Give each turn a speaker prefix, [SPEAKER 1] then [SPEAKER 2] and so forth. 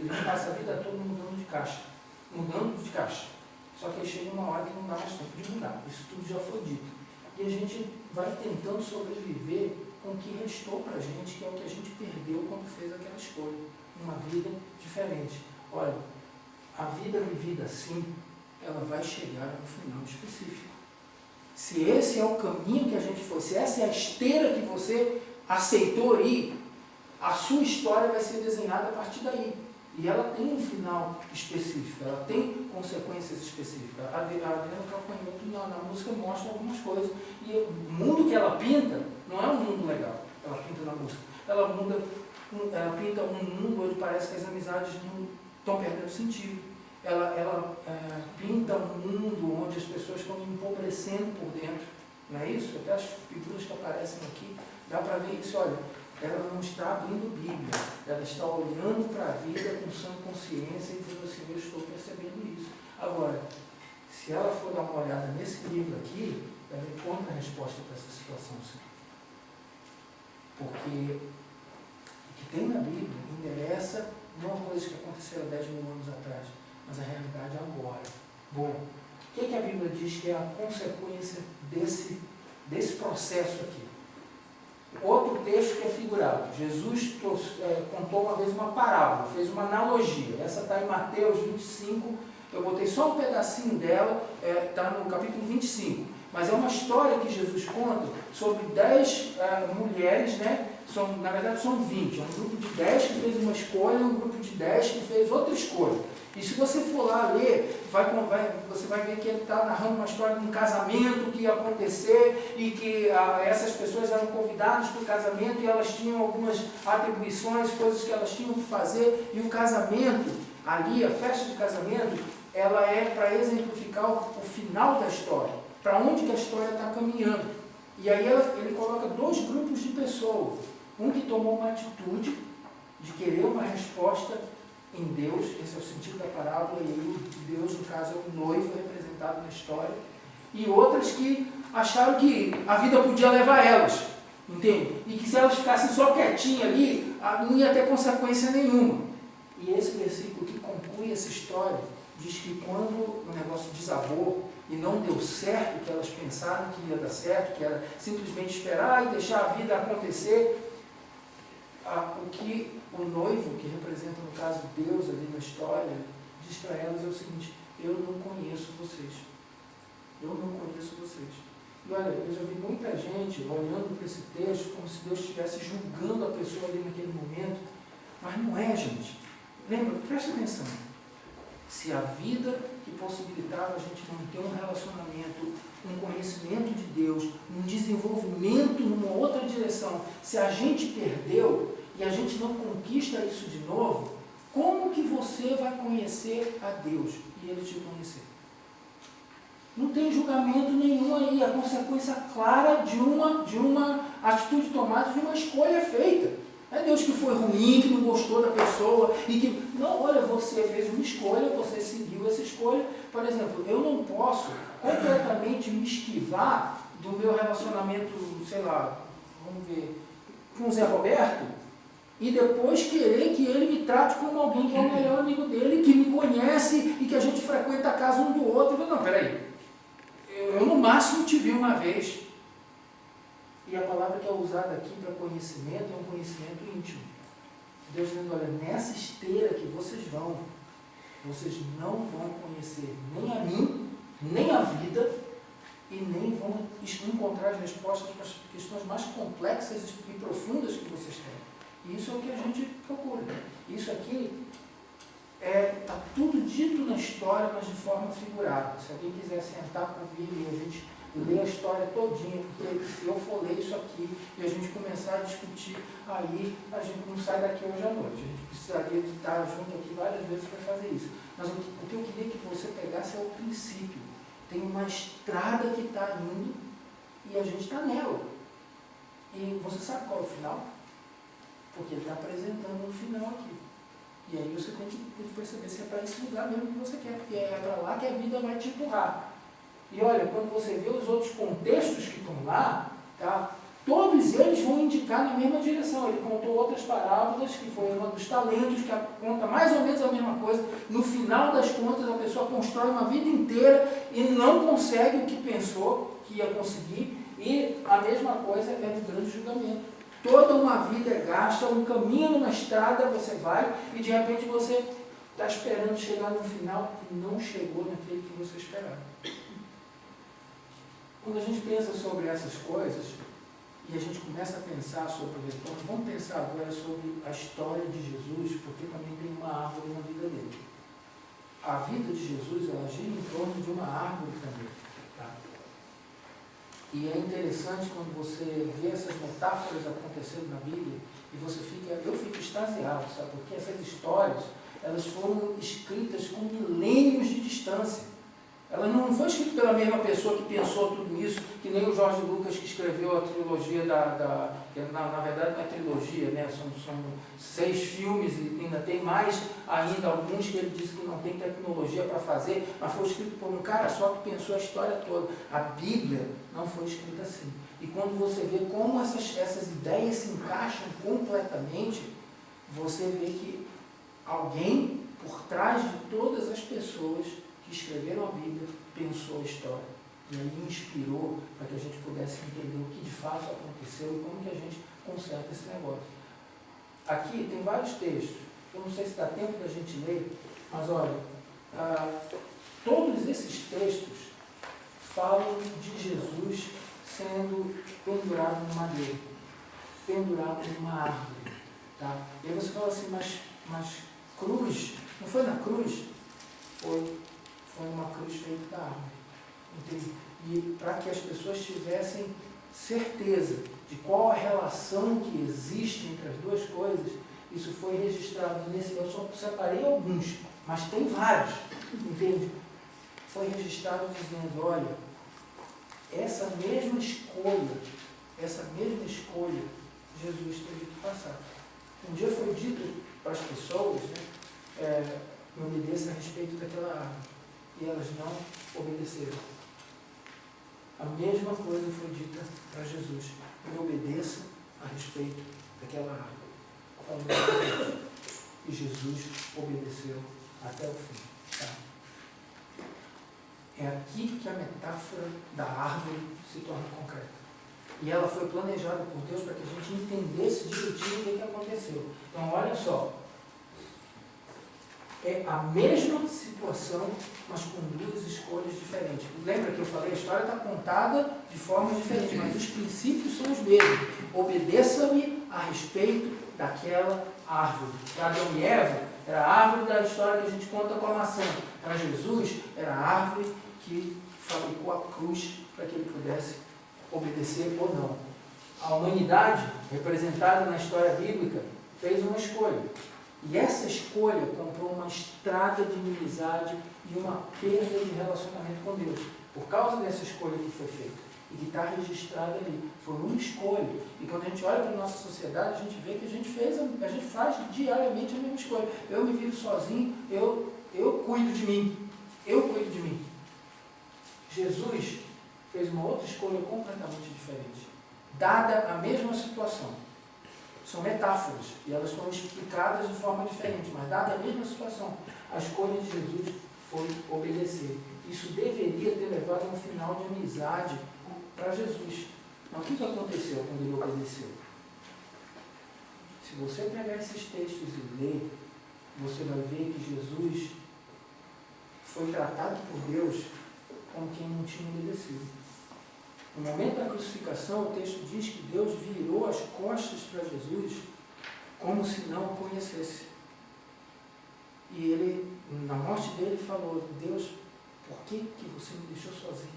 [SPEAKER 1] ele passa a vida toda mudando de caixa. Só que aí chega uma hora que não dá mais tempo de mudar. Isso tudo já foi dito. E a gente vai tentando sobreviver com o que restou para a gente, que é o que a gente perdeu quando fez aquela escolha. Uma vida diferente. Olha, a vida vivida assim, ela vai chegar a um final específico. Se esse é o caminho que a gente for, se essa é a esteira que você aceitou ir, a sua história vai ser desenhada a partir daí. E ela tem um final específico, ela tem consequências específicas. A Adriana Calcanhoto na música mostra algumas coisas. E o mundo que ela pinta não é um mundo legal, ela pinta na música. Ela pinta um mundo onde parece que as amizades não estão perdendo sentido. Ela pinta um mundo onde as pessoas estão empobrecendo por dentro. Não é isso? Até as figuras que aparecem aqui, dá para ver isso. Olha, ela não está abrindo Bíblia, ela está olhando para a vida com sã consciência e dizendo assim, eu estou percebendo isso. Agora, se ela for dar uma olhada nesse livro aqui, ela encontra a resposta para essa situação, sim. Porque o que tem na Bíblia endereça não coisas que aconteceram 10 mil anos atrás, mas a realidade agora. Bom, o que a Bíblia diz que é a consequência desse processo aqui? Outro texto que é figurado. Jesus contou uma vez uma parábola, fez uma analogia. Essa está em Mateus 25, eu botei só um pedacinho dela, está no capítulo 25. Mas é uma história que Jesus conta sobre 10 mulheres, né? Na verdade são 20. É um grupo de 10 que fez uma escolha e um grupo de 10 que fez outra escolha. E se você for lá ler, você vai ver que ele está narrando uma história de um casamento que ia acontecer e que essas pessoas eram convidadas para o casamento e elas tinham algumas atribuições, coisas que elas tinham que fazer. E o casamento, ali, a festa de casamento, ela é para exemplificar o final da história, para onde que a história está caminhando. E aí ele coloca 2 grupos de pessoas. Um que tomou uma atitude de querer uma resposta em Deus, esse é o sentido da parábola, e Deus, no caso, é o noivo representado na história, e outras que acharam que a vida podia levar elas, entende? E que se elas ficassem só quietinhas ali, não ia ter consequência nenhuma. E esse versículo que conclui essa história, diz que quando o negócio desabou e não deu certo o que elas pensaram que ia dar certo, que era simplesmente esperar e deixar a vida acontecer, o que o noivo, que representa no caso Deus ali na história, diz para elas é o seguinte: eu não conheço vocês. Eu não conheço vocês. E olha, eu já vi muita gente olhando para esse texto como se Deus estivesse julgando a pessoa ali naquele momento, mas não é, gente. Lembra, presta atenção. Se a vida que possibilitava a gente manter um relacionamento, um conhecimento de Deus, um desenvolvimento numa outra direção, se a gente perdeu e a gente não conquista isso de novo, como que você vai conhecer a Deus e Ele te conhecer? Não tem julgamento nenhum aí, a consequência clara de uma atitude tomada, de uma escolha feita. Não é Deus que foi ruim, que não gostou da pessoa e que... Não, olha, você fez uma escolha, você seguiu essa escolha. Por exemplo, eu não posso completamente me esquivar do meu relacionamento, sei lá, vamos ver, com o Zé Roberto, e depois querer que ele me trate como alguém que é o melhor amigo dele, que me conhece e que a gente frequenta a casa um do outro. Não, peraí, eu no máximo te vi uma vez. E a palavra que é usada aqui para conhecimento é um conhecimento íntimo. Deus dizendo, olha, nessa esteira que vocês não vão conhecer nem a mim, nem a vida, e nem vão encontrar as respostas para as questões mais complexas e profundas que vocês têm. E isso é o que a gente procura. Isso aqui está tudo dito na história, mas de forma figurada. Se alguém quiser sentar comigo e a gente ler a história todinha, porque se eu for ler isso aqui e a gente começar a discutir, aí a gente não sai daqui hoje à noite. A gente precisaria de estar junto aqui várias vezes para fazer isso. Mas o que eu queria que você pegasse é o princípio. Tem uma estrada que está indo e a gente está nela. E você sabe qual é o final? Porque ele está apresentando um final aqui. E aí você tem que perceber se é para esse lugar mesmo que você quer, porque é para lá que a vida vai te empurrar. E olha, quando você vê os outros contextos que estão lá, tá? Todos eles vão indicar na mesma direção. Ele contou outras parábolas, que foi uma dos talentos, que conta mais ou menos a mesma coisa. No final das contas, a pessoa constrói uma vida inteira e não consegue o que pensou que ia conseguir. E a mesma coisa é no grande julgamento. Toda uma vida é gasta, um caminho na estrada você vai e de repente você está esperando chegar no final e não chegou naquele que você esperava. Quando a gente pensa sobre essas coisas, e a gente começa a pensar sobre o retorno, vamos pensar agora sobre a história de Jesus, porque também tem uma árvore na vida dele. A vida de Jesus, ela gira em torno de uma árvore também. Tá? E é interessante quando você vê essas metáforas acontecendo na Bíblia, e eu fico extasiado, sabe? Porque essas histórias, elas foram escritas com milênios de distância. Ela não foi escrita pela mesma pessoa que pensou tudo isso, que nem o Jorge Lucas que escreveu a trilogia que na verdade não é trilogia, né? São 6 filmes e ainda tem mais ainda alguns que ele disse que não tem tecnologia para fazer, mas foi escrito por um cara só que pensou a história toda. A Bíblia não foi escrita assim. E quando você vê como essas ideias se encaixam completamente, você vê que alguém por trás de todas as pessoas que escreveram a Bíblia, pensou a história. E aí inspirou para que a gente pudesse entender o que de fato aconteceu e como que a gente conserta esse negócio. Aqui tem vários textos. Eu não sei se dá tempo da gente ler, mas olha, todos esses textos falam de Jesus sendo pendurado no madeiro, pendurado numa árvore. Tá? E aí você fala assim, mas cruz, não foi na cruz? Foi uma cruz feita da árvore. Entende? E para que as pessoas tivessem certeza de qual a relação que existe entre as duas coisas, isso foi registrado nesse. Eu só separei alguns, mas tem vários. Entende? Foi registrado dizendo, olha, essa mesma escolha, Jesus teve que passar. Um dia foi dito para as pessoas, né, me obedeça a respeito daquela árvore. E elas não obedeceram. A mesma coisa foi dita para Jesus. Me obedeça a respeito daquela árvore. E Jesus obedeceu até o fim. Tá? É aqui que a metáfora da árvore se torna concreta. E ela foi planejada por Deus para que a gente entendesse direitinho o que aconteceu. Então, olha só. É a mesma situação, mas com duas escolhas diferentes. Lembra que eu falei, a história está contada de formas diferentes, mas os princípios são os mesmos. Obedeça-me a respeito daquela árvore. Para Adão e Eva, era a árvore da história que a gente conta com a maçã. Para Jesus, era a árvore que fabricou a cruz para que ele pudesse obedecer ou não. A humanidade, representada na história bíblica, fez uma escolha. E essa escolha comprou uma estrada de inimizade e uma perda de relacionamento com Deus. Por causa dessa escolha que foi feita. E que está registrada ali. Foi uma escolha. E quando a gente olha para a nossa sociedade, a gente vê que a gente faz diariamente a mesma escolha. Eu me viro sozinho, eu cuido de mim. Eu cuido de mim. Jesus fez uma outra escolha completamente diferente. Dada a mesma situação. São metáforas, e elas estão explicadas de forma diferente, mas dada a mesma situação, a escolha de Jesus foi obedecer. Isso deveria ter levado a um final de amizade para Jesus. Mas o que aconteceu quando ele obedeceu? Se você pegar esses textos e ler, você vai ver que Jesus foi tratado por Deus como quem não tinha obedecido. No momento da crucificação, o texto diz que Deus virou as costas para Jesus como se não o conhecesse. E ele, na morte dele, falou, Deus, por que você me deixou sozinho?